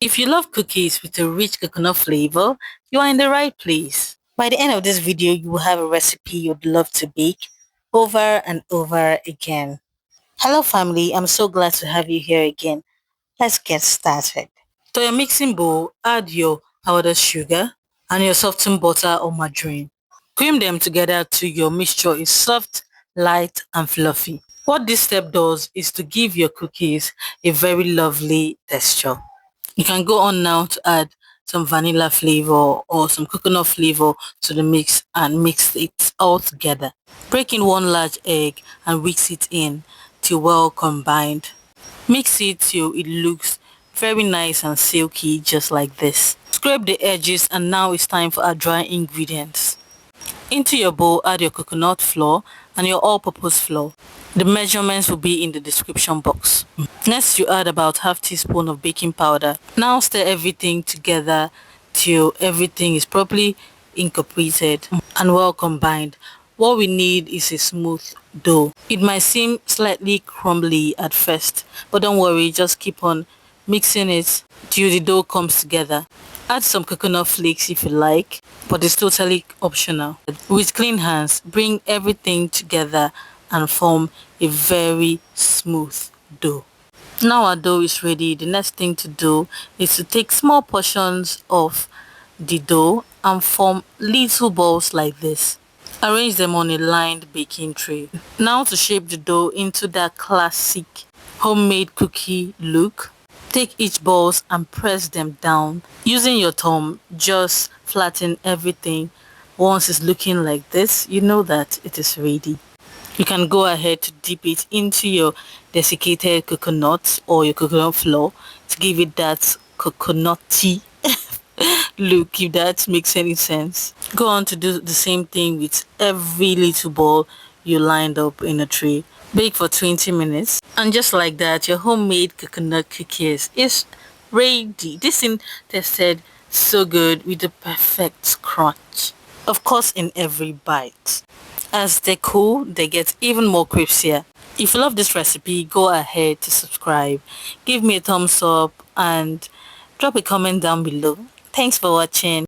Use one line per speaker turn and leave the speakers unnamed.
If you love cookies with a rich coconut flavor, you are in the right place. By the end of this video, you will have a recipe you'd love to bake over and over again. Hello family, I'm so glad to have you here again. Let's get started. To your mixing bowl, add your powdered sugar and your softened butter or margarine. Cream them together till your mixture is soft, light and fluffy. What this step does is to give your cookies a very lovely texture. You can go on now to add some vanilla flavor or some coconut flavor to the mix and mix it all together. Break in one large egg and whisk it in till well combined. Mix it till it looks very nice and silky just like this. Scrape the edges and now it's time for our dry ingredients. Into your bowl, add your coconut flour and your all-purpose flour. The measurements will be in the description box. Next, you add about half teaspoon of baking powder. Now stir everything together till everything is properly incorporated and well combined. What we need is a smooth dough. It might seem slightly crumbly at first, but don't worry, just keep on mixing it till the dough comes together. Add some coconut flakes if you like, but it's totally optional. With clean hands, bring everything together and form a very smooth dough. Now our dough is ready. The next thing to do is to take small portions of the dough and form little balls like this. Arrange them on a lined baking tray. Now to shape the dough into that classic homemade cookie look, take each balls and press them down. Using your thumb, just flatten everything. Once it's looking like this, you know that it is ready. You can go ahead to dip it into your desiccated coconut or your coconut flour to give it that coconutty look, if that makes any sense. Go on to do the same thing with every little ball you lined up in a tray. Bake for 20 minutes and just like that, your homemade coconut cookies is ready. This thing tasted so good with the perfect crunch. Of course, in every bite. As they cool, they get even more crispier. If you love this recipe, go ahead to subscribe, give me a thumbs up and drop a comment down below. Thanks for watching.